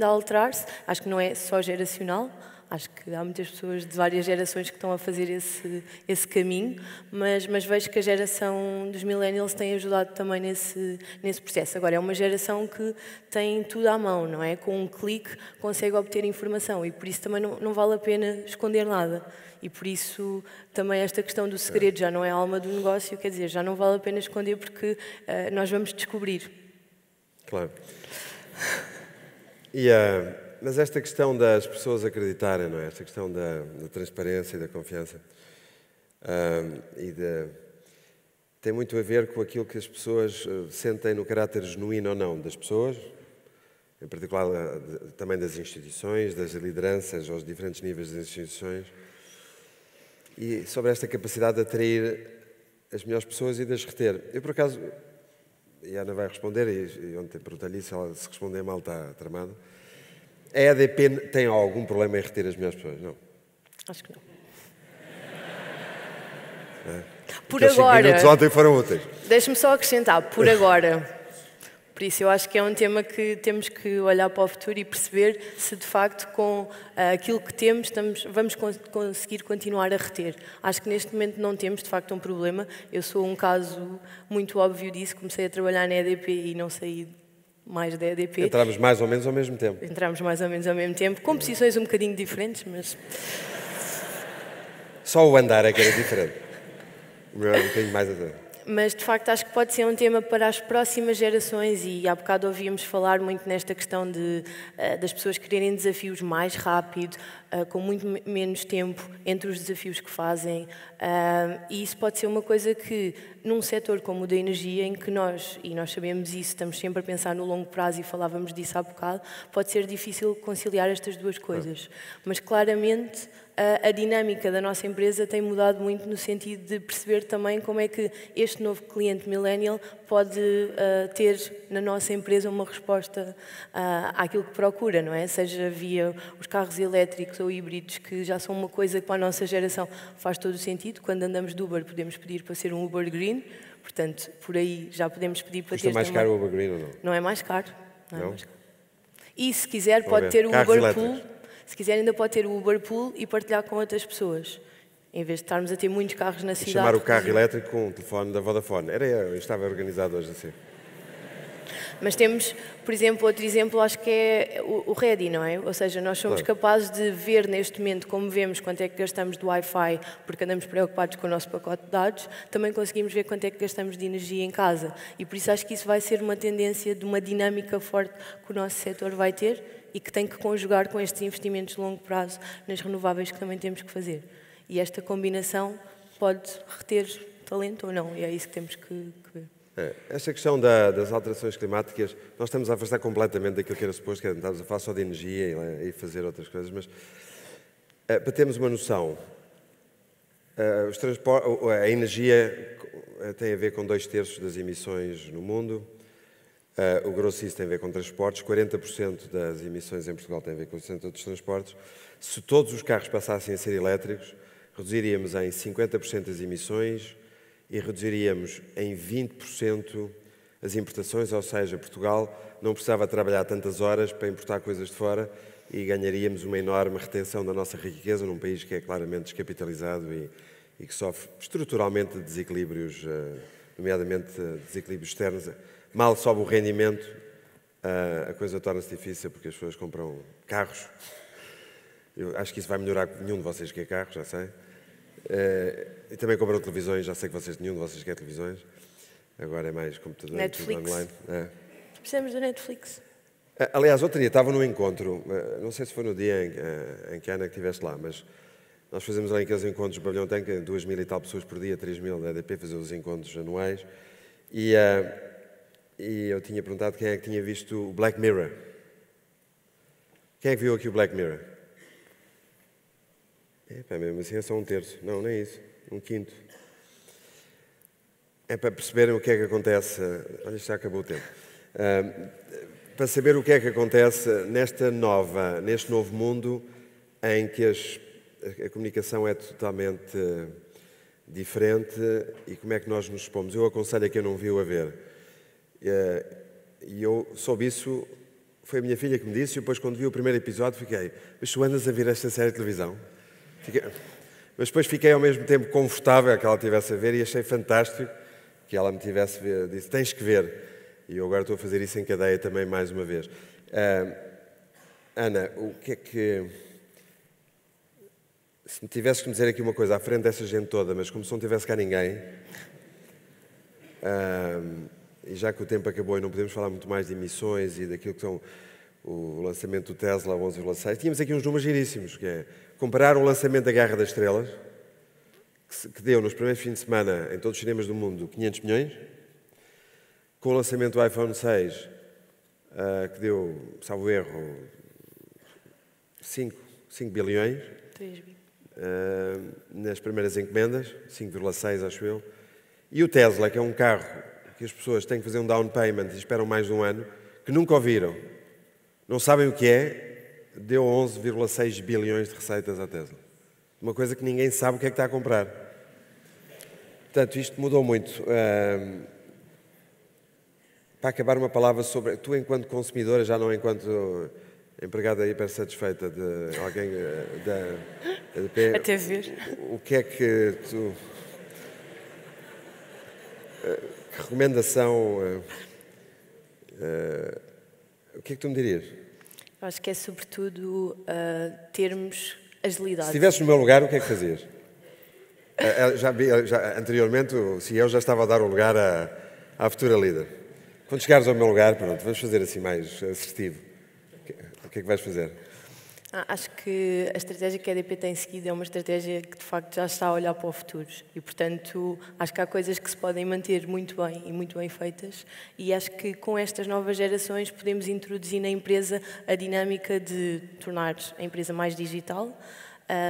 a alterar-se. Acho que não é só geracional. Acho que há muitas pessoas de várias gerações que estão a fazer esse caminho, mas vejo que a geração dos millennials tem ajudado também nesse processo. Agora, é uma geração que tem tudo à mão, não é? Com um clique consegue obter informação e por isso também não vale a pena esconder nada. E por isso também esta questão do segredo já não é a alma do negócio, quer dizer, já não vale a pena esconder porque nós vamos descobrir. Claro. Mas esta questão das pessoas acreditarem, não é? Esta questão da transparência e da confiança tem muito a ver com aquilo que as pessoas sentem no caráter genuíno ou não das pessoas, em particular também das instituições, das lideranças aos diferentes níveis das instituições, e sobre esta capacidade de atrair as melhores pessoas e de as reter. Eu, por acaso, e a Ana vai responder, e ontem perguntei-lhe se ela se responder mal está tramada. A EDP tem algum problema em reter as melhores pessoas? Não. Acho que não. Por agora. Os 5 minutos ontem foram úteis. Deixe-me só acrescentar, por agora. Por isso eu acho que é um tema que temos que olhar para o futuro e perceber se de facto com aquilo que temos vamos conseguir continuar a reter. Acho que neste momento não temos de facto um problema. Eu sou um caso muito óbvio disso. Comecei a trabalhar na EDP e não saí mais da EDP. Entramos mais ou menos ao mesmo tempo. Entramos mais ou menos ao mesmo tempo, com posições um bocadinho diferentes, mas... Só o andar é que era diferente. O meu era um bocadinho mais atrás. Mas, de facto, acho que pode ser um tema para as próximas gerações e há bocado ouvíamos falar muito nesta questão das pessoas quererem desafios mais rápido, com muito menos tempo entre os desafios que fazem. E isso pode ser uma coisa que, num setor como o da energia, em que nós sabemos isso, estamos sempre a pensar no longo prazo e falávamos disso há bocado, pode ser difícil conciliar estas duas coisas. Mas, claramente, a dinâmica da nossa empresa tem mudado muito no sentido de perceber também como é que este novo cliente millennial pode ter na nossa empresa uma resposta àquilo que procura, não é? Seja via os carros elétricos ou híbridos, que já são uma coisa que para a nossa geração faz todo o sentido. Quando andamos de Uber, podemos pedir para ser um Uber Green, portanto, por aí já podemos pedir para ter... Custa mais caro o Uber Green ou não? Não é mais caro. Não? É Não? mais caro. E se quiser, pode ter o Carros Uber elétricos. Pool. Se quiser, ainda pode ter o Uber Pool e partilhar com outras pessoas. Em vez de estarmos a ter muitos carros na cidade. Chamar o carro elétrico com o telefone da Vodafone. Eu estava organizado hoje assim. Mas temos, por exemplo, outro exemplo, acho que é o Ready, não é? Ou seja, nós somos capazes de ver neste momento, como vemos, quanto é que gastamos de Wi-Fi, porque andamos preocupados com o nosso pacote de dados, também conseguimos ver quanto é que gastamos de energia em casa. E por isso acho que isso vai ser uma tendência de uma dinâmica forte que o nosso setor vai ter e que tem que conjugar com estes investimentos de longo prazo nas renováveis que também temos que fazer. E esta combinação pode reter talento ou não, e é isso que temos que ver. Esta questão das alterações climáticas, nós estamos a afastar completamente daquilo que era suposto, que estávamos a falar só de energia e fazer outras coisas, mas para termos uma noção, a energia tem a ver com 2/3 das emissões no mundo, o grosso tem a ver com transportes, 40% das emissões em Portugal tem a ver com o setor dos transportes. Se todos os carros passassem a ser elétricos, reduziríamos em 50% as emissões, e reduziríamos em 20% as importações, ou seja, Portugal não precisava trabalhar tantas horas para importar coisas de fora e ganharíamos uma enorme retenção da nossa riqueza num país que é claramente descapitalizado e que sofre estruturalmente de desequilíbrios, nomeadamente desequilíbrios externos. Mal sobe o rendimento, a coisa torna-se difícil porque as pessoas compram carros. Eu acho que isso vai melhorar, nenhum de vocês quer carros, já sei. E também compram televisões, já sei que nenhum de vocês quer televisões. Agora é mais computador, Netflix. tudo online. Precisamos do Netflix. Aliás, outro dia estava num encontro, não sei se foi no dia em que a Ana estiveste lá, mas nós fazemos lá aqueles encontros, o pavilhão tem 2.000 e tal pessoas por dia, 3.000 da EDP, fazer os encontros anuais. E eu tinha perguntado quem é que tinha visto o Black Mirror. Quem é que viu aqui o Black Mirror? Mesmo assim é só 1/3. Não, nem isso. 1/5. É para perceberem o que é que acontece. Olha, isto já acabou o tempo. Para saber o que é que acontece neste novo mundo em que a comunicação é totalmente diferente e como é que nós nos expomos. Eu aconselho a quem não viu a ver. E eu soube isso, foi a minha filha que me disse, e depois quando vi o primeiro episódio fiquei, mas tu andas a ver esta série de televisão? Mas depois fiquei ao mesmo tempo confortável que ela estivesse a ver e achei fantástico que ela me tivesse a ver. Disse, tens que ver. E eu agora estou a fazer isso em cadeia também mais uma vez. Ana, o que é que... Se me tivesses que me dizer aqui uma coisa à frente dessa gente toda, mas como se não tivesse cá ninguém, e já que o tempo acabou e não podemos falar muito mais de emissões e daquilo que são o lançamento do Tesla 11,6, tínhamos aqui uns números giríssimos, que é comparar o lançamento da Guerra das Estrelas, que deu nos primeiros fins de semana em todos os cinemas do mundo 500 milhões, com o lançamento do iPhone 6, que deu, salvo erro, 5 bilhões. 3 bi. Nas primeiras encomendas, 5,6 acho eu. E o Tesla, que é um carro que as pessoas têm que fazer um down payment e esperam mais de um ano, que nunca ouviram, não sabem o que é, deu 11,6 bilhões de receitas à Tesla. Uma coisa que ninguém sabe o que é que está a comprar. Portanto, isto mudou muito. Para acabar, uma palavra sobre... Tu, enquanto consumidora, já não enquanto empregada hiper satisfeita de alguém da EDP... Até ver. O que é que tu... Que recomendação... o que é que tu me dirias? Acho que é sobretudo termos agilidade. Se estivesse no meu lugar, o que é que fazias? Anteriormente, o CEO já estava a dar o lugar à futura líder. Quando chegares ao meu lugar, pronto, vamos fazer assim mais assertivo. O que é que vais fazer? Acho que a estratégia que a EDP tem seguido é uma estratégia que, de facto, já está a olhar para o futuro. E, portanto, acho que há coisas que se podem manter muito bem e muito bem feitas. E acho que, com estas novas gerações, podemos introduzir na empresa a dinâmica de tornar a empresa mais digital,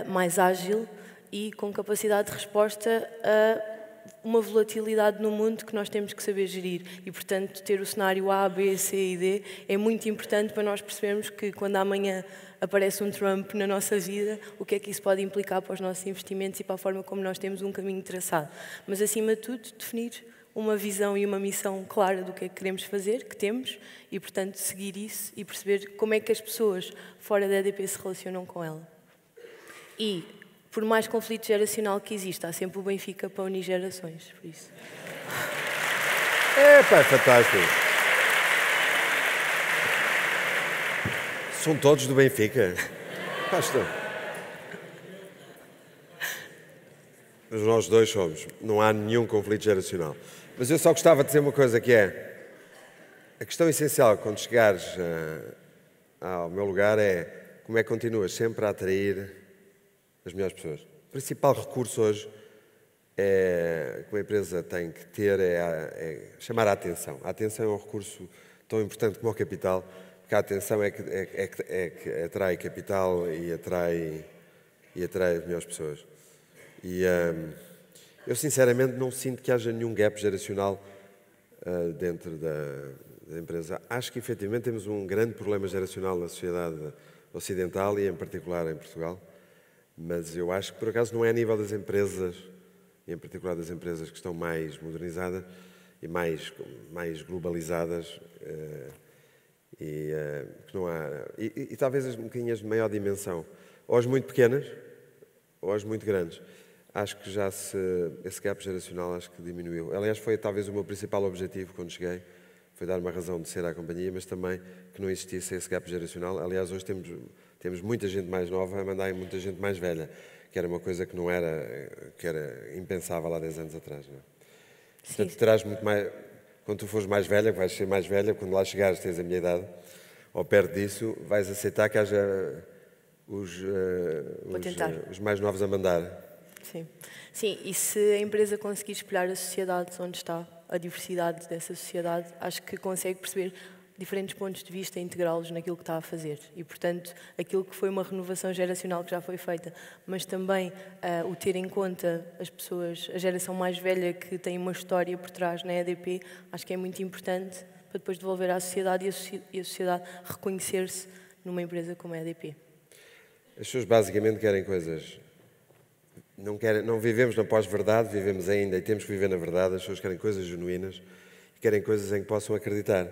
mais ágil e com capacidade de resposta a uma volatilidade no mundo que nós temos que saber gerir. E, portanto, ter o cenário A, B, C e D é muito importante para nós percebermos que quando amanhã aparece um Trump na nossa vida, o que é que isso pode implicar para os nossos investimentos e para a forma como nós temos um caminho traçado. Mas, acima de tudo, definir uma visão e uma missão clara do que é que queremos fazer, que temos, e, portanto, seguir isso e perceber como é que as pessoas fora da EDP se relacionam com ela. E, por mais conflito geracional que exista, há sempre o Benfica para unir gerações, por isso. É fantástico. São todos do Benfica. Basta. Mas nós dois somos. Não há nenhum conflito geracional. Mas eu só gostava de dizer uma coisa que é... A questão essencial quando chegares ao meu lugar é como é que continuas sempre a atrair as melhores pessoas. O principal recurso hoje que uma empresa tem que ter é chamar a atenção. A atenção é um recurso tão importante como o capital, porque a atenção é que atrai capital e atrai as melhores pessoas. E eu, sinceramente, não sinto que haja nenhum gap geracional dentro da empresa. Acho que, efetivamente, temos um grande problema geracional na sociedade ocidental e, em particular, em Portugal. Mas eu acho que, por acaso, não é a nível das empresas, e em particular das empresas que estão mais modernizadas e mais globalizadas, que não há... E talvez um bocadinho de maior dimensão. Ou as muito pequenas, ou as muito grandes. Acho que já esse gap geracional acho que diminuiu. Aliás, foi talvez o meu principal objetivo quando cheguei, foi dar uma razão de ser à companhia, mas também que não existisse esse gap geracional. Aliás, hoje temos muita gente mais nova a mandar em muita gente mais velha, que era uma coisa que era impensável há 10 anos atrás. Não é? Portanto, terás muito mais... Quando tu fores mais velha, que vais ser mais velha, quando lá chegares tens a minha idade, ou perto disso, vais aceitar que haja os mais novos a mandar. Sim, e se a empresa conseguir espelhar a sociedade onde está, a diversidade dessa sociedade, acho que consegue perceber diferentes pontos de vista e integrá-los naquilo que está a fazer. E, portanto, aquilo que foi uma renovação geracional que já foi feita, mas também o ter em conta as pessoas, a geração mais velha que tem uma história por trás na EDP, acho que é muito importante para depois devolver à sociedade e a sociedade reconhecer-se numa empresa como a EDP. As pessoas basicamente querem coisas... Não vivemos na pós-verdade, vivemos ainda e temos que viver na verdade. As pessoas querem coisas genuínas e querem coisas em que possam acreditar.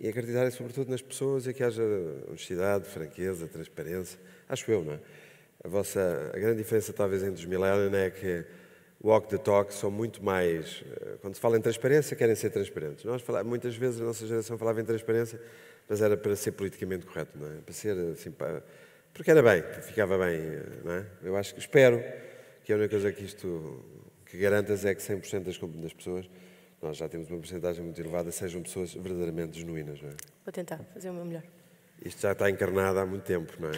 E acreditar é sobretudo nas pessoas e que haja honestidade, franqueza, transparência. Acho eu, não é? A grande diferença talvez entre os millennials é que walk the talk são muito mais... Quando se fala em transparência, querem ser transparentes. Muitas vezes a nossa geração falava em transparência, mas era para ser politicamente correto, não é? Para ser assim... Porque era bem, ficava bem, não é? Eu acho que espero que a única coisa que garantas é que 100% das pessoas, nós já temos uma porcentagem muito elevada, sejam pessoas verdadeiramente genuínas, não é? Vou tentar fazer o meu melhor. Isto já está encarnado há muito tempo, não é?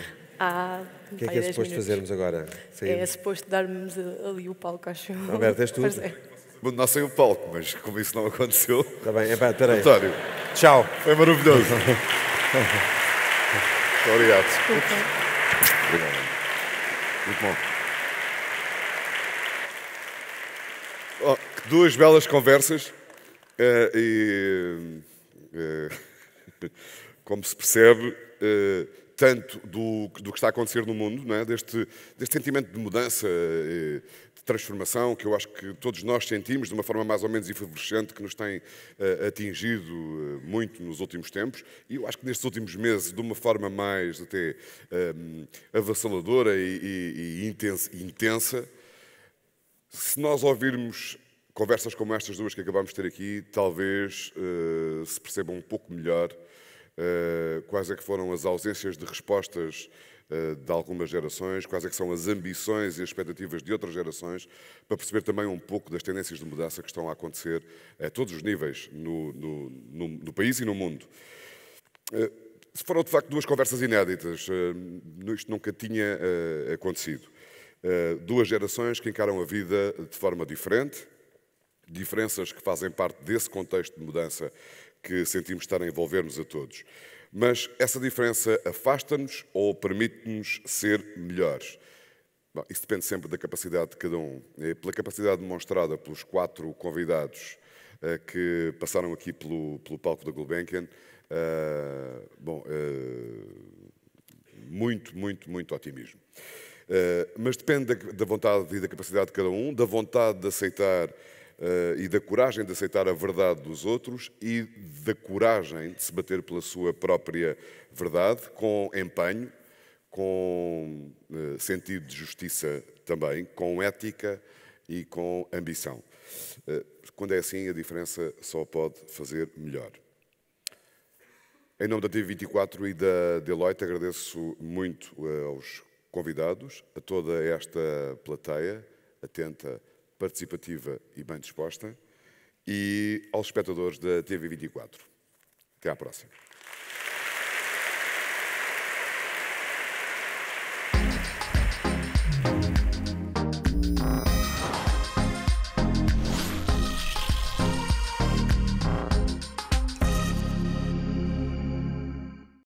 O que é suposto fazermos agora? É suposto darmos ali o palco, acho. Alberto, és tu? Não sei o palco, mas como isso não aconteceu... Está bem, espera aí. António, tchau. Foi maravilhoso. Obrigado. Obrigado. Muito bom. Duas belas conversas como se percebe, tanto do que está a acontecer no mundo, não é? deste sentimento de mudança, de transformação, que eu acho que todos nós sentimos de uma forma mais ou menos efervescente, que nos tem atingido muito nos últimos tempos, e eu acho que nestes últimos meses, de uma forma mais até avassaladora e intensa. Se nós ouvirmos conversas como estas duas que acabamos de ter aqui, talvez se perceba um pouco melhor quais é que foram as ausências de respostas de algumas gerações, quais é que são as ambições e as expectativas de outras gerações, para perceber também um pouco das tendências de mudança que estão a acontecer a todos os níveis no país e no mundo. Foram, de facto, duas conversas inéditas. Isto nunca tinha acontecido. Duas gerações que encaram a vida de forma diferente, diferenças que fazem parte desse contexto de mudança que sentimos estar a envolver-nos a todos. Mas essa diferença afasta-nos ou permite-nos ser melhores? Bom, isso depende sempre da capacidade de cada um. Pela capacidade demonstrada pelos 4 convidados que passaram aqui pelo palco da Gulbenkian, muito otimismo. Mas depende da vontade e da capacidade de cada um, da vontade de aceitar e da coragem de aceitar a verdade dos outros e da coragem de se bater pela sua própria verdade, com empenho, com sentido de justiça também, com ética e com ambição. Quando é assim, a diferença só pode fazer melhor. Em nome da TV24 e da Deloitte, agradeço muito aos convidados, a toda esta plateia, atenta, participativa e bem disposta, e aos espectadores da TV24. Até à próxima.